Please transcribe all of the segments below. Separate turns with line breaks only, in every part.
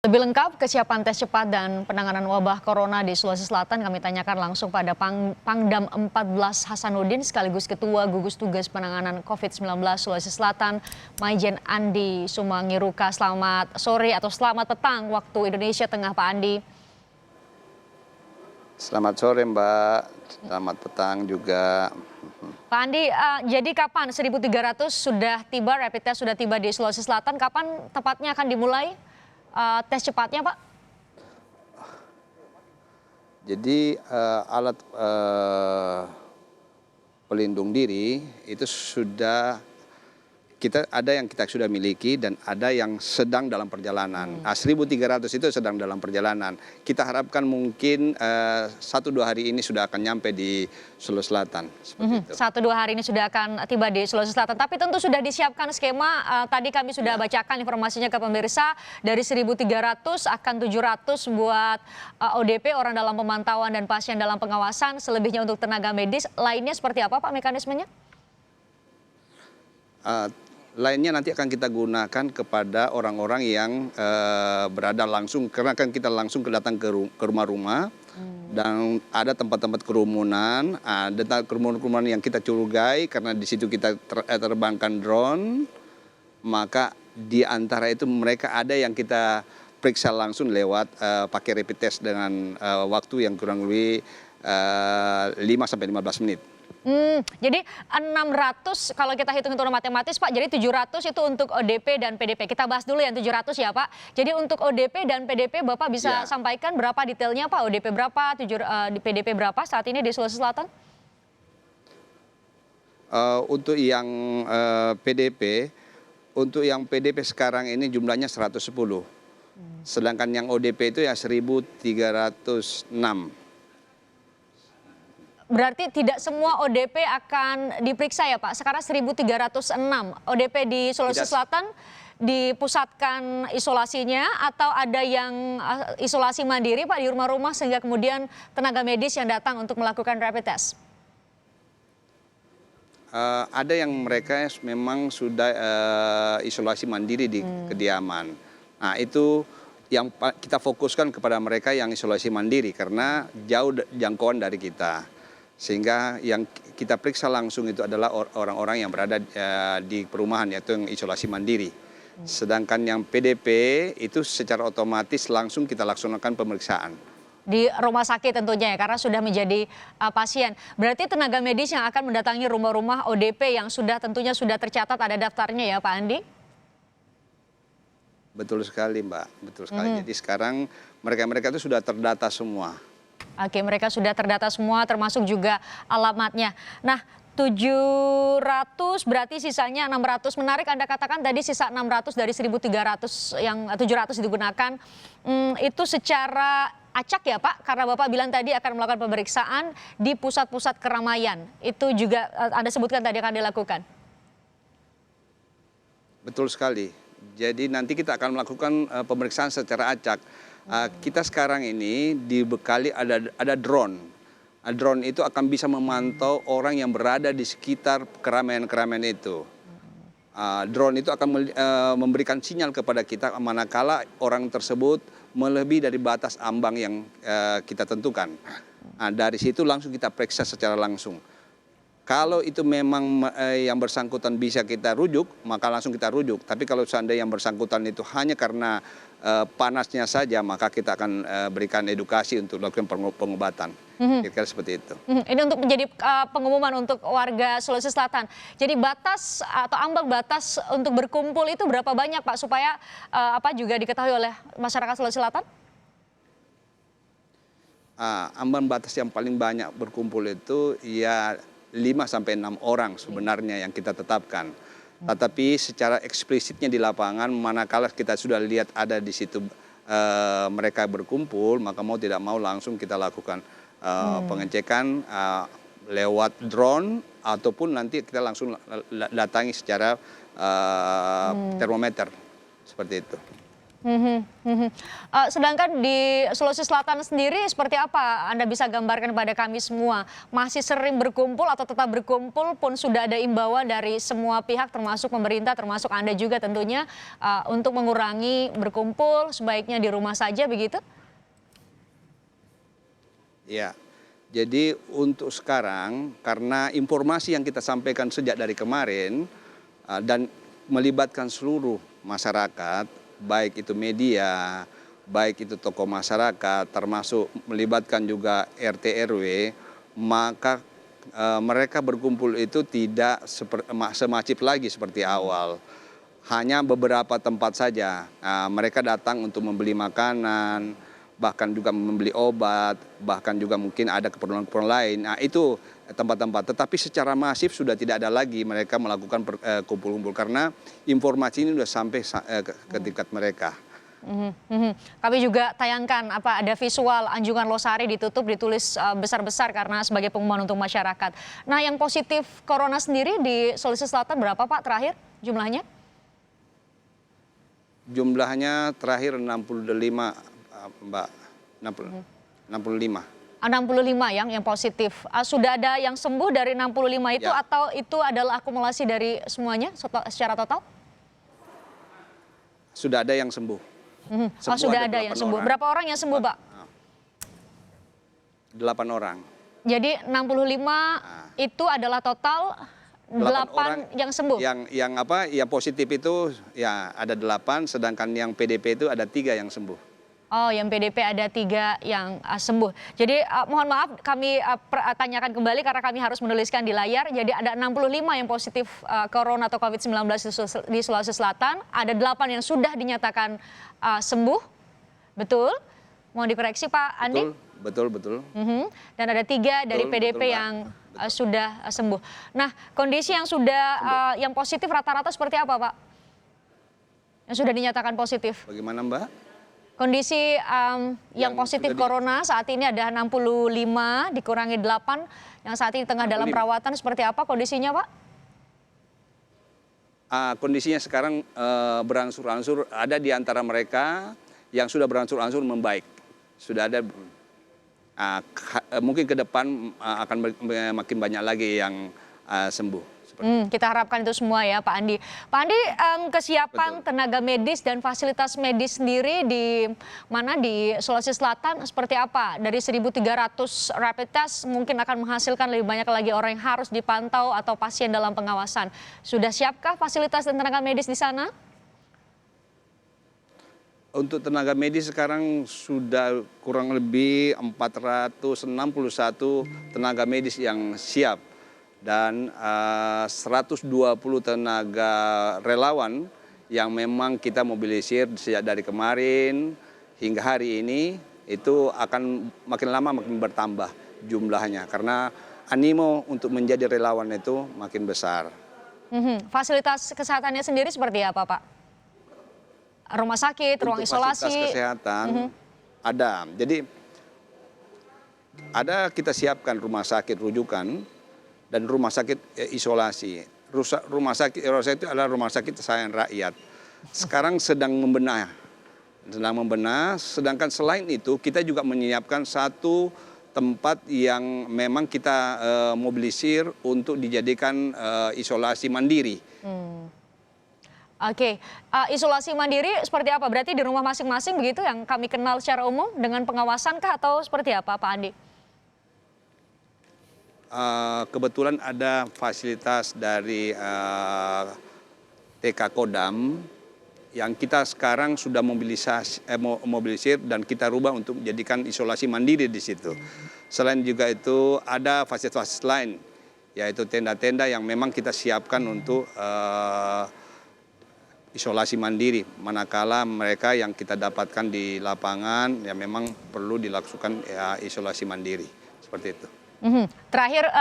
Lebih lengkap kesiapan tes cepat dan penanganan wabah corona di Sulawesi Selatan kami tanyakan langsung pada Pangdam 14 Hasanuddin sekaligus Ketua Gugus Tugas Penanganan COVID-19 Sulawesi Selatan, Maijen Andi Sumangiruka. Selamat sore atau selamat petang waktu Indonesia Tengah, Pak Andi.
Selamat sore Mbak, selamat petang juga.
Pak Andi, jadi kapan 1.300 sudah tiba, rapid test sudah tiba di Sulawesi Selatan, kapan tepatnya akan dimulai tes cepatnya, Pak?
Jadi alat pelindung diri itu sudah kita sudah miliki dan ada yang sedang dalam perjalanan. 1.300 itu sedang dalam perjalanan. Kita harapkan mungkin 1-2 hari ini sudah akan nyampe di Sulawesi Selatan. Seperti itu.
1-2 hari ini sudah akan tiba di Sulawesi Selatan. Tapi tentu sudah disiapkan skema. Tadi kami sudah bacakan informasinya ke pemirsa. Dari 1.300 akan 700 buat ODP, orang dalam pemantauan dan pasien dalam pengawasan. Selebihnya untuk tenaga medis. Lainnya seperti apa Pak mekanismenya?
Lainnya nanti akan kita gunakan kepada orang-orang yang berada langsung, karena kan kita langsung datang ke rumah-rumah dan ada tempat-tempat kerumunan, ada kerumunan yang kita curigai karena di situ kita terbangkan drone, maka di antara itu mereka ada yang kita periksa langsung lewat pakai rapid test dengan waktu yang kurang lebih 5-15 menit.
Jadi 600 kalau kita hitung-hitung matematis Pak, jadi 700 itu untuk ODP dan PDP. Kita bahas dulu yang 700 ya Pak. Jadi untuk ODP dan PDP Bapak bisa sampaikan berapa detailnya Pak? ODP berapa, di PDP berapa saat ini di Sulawesi Selatan?
Untuk yang PDP sekarang ini jumlahnya 110. Sedangkan yang ODP itu ya 1.306.
Berarti tidak semua ODP akan diperiksa ya Pak? Sekarang 1.306 ODP di Sulawesi Selatan dipusatkan isolasinya atau ada yang isolasi mandiri Pak di rumah-rumah sehingga kemudian tenaga medis yang datang untuk melakukan rapid test?
Ada yang mereka memang sudah isolasi mandiri di kediaman. Nah itu yang kita fokuskan kepada mereka yang isolasi mandiri karena jauh jangkauan dari kita. Sehingga yang kita periksa langsung itu adalah orang-orang yang berada di perumahan, yaitu yang isolasi mandiri. Sedangkan yang PDP itu secara otomatis langsung kita laksanakan pemeriksaan.
Di rumah sakit tentunya ya, karena sudah menjadi pasien. Berarti tenaga medis yang akan mendatangi rumah-rumah ODP yang tentunya sudah tercatat ada daftarnya ya Pak Andi?
Betul sekali Mbak, betul sekali. Jadi sekarang mereka-mereka itu sudah terdata semua.
Oke, mereka sudah terdata semua termasuk juga alamatnya. Nah, 700 berarti sisanya 600. Menarik Anda katakan tadi sisa 600 dari 1.300 yang 700 digunakan. Itu secara acak ya Pak? Karena Bapak bilang tadi akan melakukan pemeriksaan di pusat-pusat keramaian. Itu juga Anda sebutkan tadi akan dilakukan. Betul
sekali. Jadi nanti kita akan melakukan pemeriksaan secara acak. Kita sekarang ini dibekali ada drone. Drone itu akan bisa memantau orang yang berada di sekitar keramaian-keramaian itu. Drone itu akan memberikan sinyal kepada kita manakala orang tersebut melebihi dari batas ambang yang kita tentukan. Dari situ langsung kita periksa secara langsung. Kalau itu memang yang bersangkutan bisa kita rujuk, maka langsung kita rujuk. Tapi kalau seandainya yang bersangkutan itu hanya karena panasnya saja, maka kita akan berikan edukasi untuk melakukan pengobatan. Kira-kira seperti itu.
Ini untuk menjadi pengumuman untuk warga Sulawesi Selatan. Jadi batas atau ambang batas untuk berkumpul itu berapa banyak Pak? Supaya juga diketahui oleh masyarakat Sulawesi Selatan?
Ambang batas yang paling banyak berkumpul itu ya 5-6 orang sebenarnya yang kita tetapkan. Tetapi secara eksplisitnya di lapangan, manakala kita sudah lihat ada di situ mereka berkumpul, maka mau tidak mau langsung kita lakukan pengecekan lewat drone ataupun nanti kita langsung datangi secara termometer, seperti itu.
Mhm, mhm. Sedangkan di Sulawesi Selatan sendiri seperti apa? Anda bisa gambarkan kepada kami semua. Masih sering berkumpul atau tetap berkumpul pun sudah ada imbauan dari semua pihak termasuk pemerintah, termasuk Anda juga tentunya untuk mengurangi berkumpul, sebaiknya di rumah saja begitu?
Ya, jadi untuk sekarang karena informasi yang kita sampaikan sejak dari kemarin dan melibatkan seluruh masyarakat, baik itu media, baik itu tokoh masyarakat, termasuk melibatkan juga RT RW, maka mereka berkumpul itu tidak semacip lagi seperti awal. Hanya beberapa tempat saja. Mereka datang untuk membeli makanan, bahkan juga membeli obat, bahkan juga mungkin ada keperluan-keperluan lain. Nah itu tempat-tempat. Tetapi secara masif sudah tidak ada lagi mereka melakukan kumpul-kumpul karena informasi ini sudah sampai ke tingkat mereka.
Mhm, mhm. Kami juga tayangkan ada visual Anjungan Losari ditutup ditulis besar-besar karena sebagai pengumuman untuk masyarakat. Nah, yang positif corona sendiri di Sulawesi Selatan berapa Pak terakhir jumlahnya?
Jumlahnya terakhir 65, Mbak. 65.
65 yang positif. Sudah ada yang sembuh dari 65 itu
Ya,
atau itu adalah akumulasi dari semuanya secara total?
sudah ada yang sembuh.
Mhm. Oh,
Sembuh
sudah
ada
ada yang
8
sembuh.
orang.
Berapa orang yang sembuh, Pak?
8 orang.
Jadi 65
Nah,
itu adalah total
8 orang
8 yang sembuh.
yang positif itu ya ada 8, sedangkan yang PDP itu ada 3 yang sembuh.
Oh, yang PDP ada 3 yang sembuh. Jadi mohon maaf kami tanyakan kembali karena kami harus menuliskan di layar. Jadi ada 65 yang positif corona atau COVID-19 di Sulawesi Selatan. Ada 8 yang sudah dinyatakan sembuh. Betul? Mohon dikoreksi Pak Andi.
Betul.
Mhm. Dan ada 3 dari
Betul,
PDP
Mbak.
yang sudah sembuh. Nah, kondisi yang sudah yang positif rata-rata seperti apa Pak? Yang sudah dinyatakan positif.
Bagaimana, Mbak?
Kondisi yang
Yang
positif
sudah
corona saat ini ada 65 dikurangi 8 yang saat ini tengah dalam
65.
perawatan seperti apa kondisinya Pak?
Kondisinya sekarang berangsur-angsur ada di antara mereka yang sudah berangsur-angsur membaik. Sudah ada mungkin ke depan akan makin banyak lagi yang sembuh.
Kita harapkan itu semua ya Pak Andi. Pak Andi, kesiapan
Betul.
tenaga medis dan fasilitas medis sendiri di mana di Sulawesi Selatan seperti apa? Dari 1.300 rapid test mungkin akan menghasilkan lebih banyak lagi orang yang harus dipantau atau pasien dalam pengawasan. Sudah siapkah fasilitas dan tenaga medis di sana?
Untuk tenaga medis sekarang sudah kurang lebih 461 tenaga medis yang siap. Dan 120 tenaga relawan yang memang kita mobilisir sejak dari kemarin hingga hari ini itu akan makin lama makin bertambah jumlahnya karena animo untuk menjadi relawan itu makin besar.
Fasilitas kesehatannya sendiri seperti apa Pak? Rumah sakit, ruang
Untuk
isolasi?
fasilitas kesehatan ada. Jadi ada kita siapkan rumah sakit rujukan dan rumah sakit isolasi. Rumah sakit isolasi itu adalah rumah sakit kesayangan rakyat. Sekarang sedang membenah. Sedangkan selain itu kita juga menyiapkan satu tempat yang memang kita mobilisir untuk dijadikan isolasi mandiri.
Oke, isolasi mandiri seperti apa? Berarti di rumah masing-masing begitu yang kami kenal secara umum dengan pengawasan kah atau seperti apa Pak Andi?
Kebetulan ada fasilitas dari TK Kodam yang kita sekarang sudah mobilisir dan kita rubah untuk menjadikan isolasi mandiri di situ. Selain juga itu ada fasilitas lain, yaitu tenda-tenda yang memang kita siapkan untuk isolasi mandiri. Manakala mereka yang kita dapatkan di lapangan yang memang perlu dilakukan isolasi mandiri, seperti itu.
Terakhir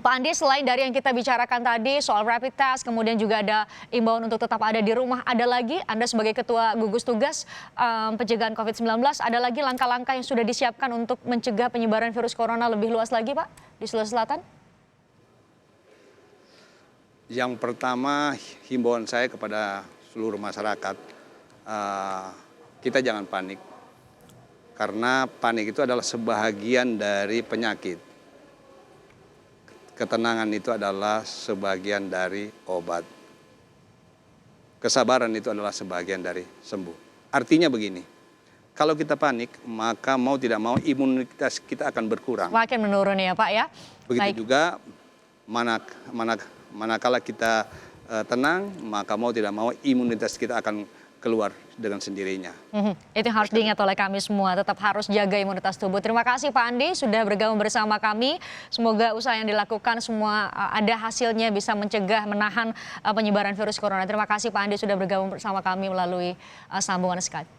Pak Andi, selain dari yang kita bicarakan tadi soal rapid test, kemudian juga ada imbauan untuk tetap ada di rumah, ada lagi Anda sebagai Ketua Gugus Tugas Pencegahan COVID-19, ada lagi langkah-langkah yang sudah disiapkan untuk mencegah penyebaran virus corona lebih luas lagi Pak di Sulawesi Selatan?
Yang pertama, himbauan saya kepada seluruh masyarakat, kita jangan panik. Karena panik itu adalah sebahagian dari penyakit. Ketenangan itu adalah sebagian dari obat. Kesabaran itu adalah sebagian dari sembuh. Artinya begini, kalau kita panik, maka mau tidak mau imunitas kita akan berkurang.
Makin menurun ya Pak ya.
Begitu juga manakala kita tenang, maka mau tidak mau imunitas kita akan keluar dengan sendirinya.
Itu yang harus diingat oleh kami semua, tetap harus jaga imunitas tubuh. Terima kasih Pak Andi sudah bergabung bersama kami. Semoga usaha yang dilakukan semua ada hasilnya, bisa mencegah, menahan penyebaran virus corona. Terima kasih Pak Andi sudah bergabung bersama kami melalui sambungan Skype.